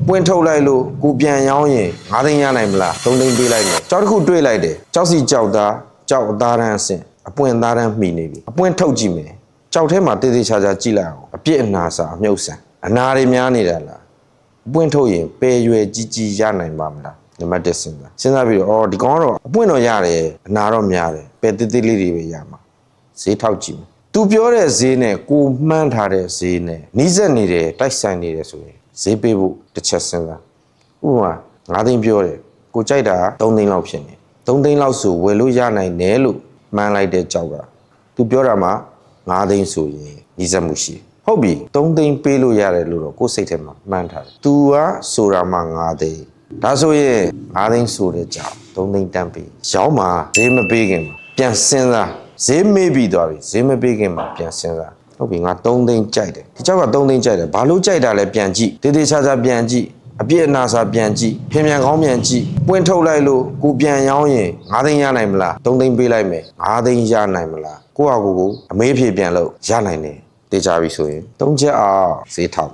ပွင့်ထုတ်လိုက်လို့ကိုပြန်ရောင်းရင်9သိန်းရနိုင်မလား3သိန်းပေးလိုက်မယ်ကြောက်တစ်ခုတွေးလိုက်တယ်ကြောက်စီကြောက်သားကြောက်အသားတန်းအဆင့်အပွင့်သားတန်းမှီနေပြီအပွင့်ထုတ်ကြည့်မယ်ကြောက်ထဲမှာတေးသေးချာချာကြည့်လိုက်အောင်အပြစ်အနာစာအမြုပ်ဆန်အနာတွေများနေတာလားအပွင့်ထုတ်ရင်ပယ်ရွယ်ကြီးကြီးရနိုင်ပါမလားနံပါတ်1စဉ်းစားပြီးတော့ဒီကောင်ကတော့အပွင့်တော့ရတယ်အနာတော့များတယ်ပယ်တေးသေးလေးတွေပဲရမှာဈေးထောက်ကြည့်မယ်သူပြောတဲ့ဈေးနဲ့ကိုမှန်းထားတဲ့ဈေးနဲ့နီးစပ်နေတယ်တိုက်ဆိုင်နေတယ်ဆိုရင်ဈေးပေးဖို့တစ်ချက်စဉ်းစားဥပမာ9သိန်းပြောတယ်ကိုကြိုက်တာ3သိန်းလောက်ဖြစ်နေ3သိန်းလောက်ဆိုဝယ်လို့ရနိုင်တယ်လို့မှန်းလိုက်တဲ့ကြောက်ကသူပြောတာမှ9သိန်းဆိုရင်နီးစပ်မှုရှိဟုတ်ပြီ3သိန်းပေးလို့ရတယ်လို့တော့ကိုယ်စိတ်ထဲမှာမှန်းထားတယ် तू ကဆိုတာမှ9သိန်းဒါဆိုရင်9သိန်းဆိုတဲ့ကြောက်3သိန်းတန်းပေးရောင်းမှာဈေးမပေးခင်မှာပြန်စဉ်းစားဈေးမေးပြီးသွားပြီဈေးမပေးခင်မှာပြန်စဉ်းစားဟုတ်ပြီငါ3သိန်းကြိုက်တယ်ဒီကြောက်က3သိန်းကြိုက်တယ်ဘာလို့ကြိုက်တာလဲပြန်ကြည့်တေးသေးချာချာပြန်ကြည့်အပြည့်အနာစာပြန်ကြည့်ဖြင်းပြန်ကောင်းပြန်ကြည့်ပွင့်ထုတ်လိုက်လို့ကိုပြန်ရောင်းရင်9သိန်းရနိုင်မလား3သိန်းပေးလိုက်မယ်9သိန်းရနိုင်မလားကိုယ့်ဟာကိုယ်အမေးဖြေပြန်လို့ရနိုင်တယ်တေးချပြီဆိုရင်3ချက်အောင်ဈေးထောက်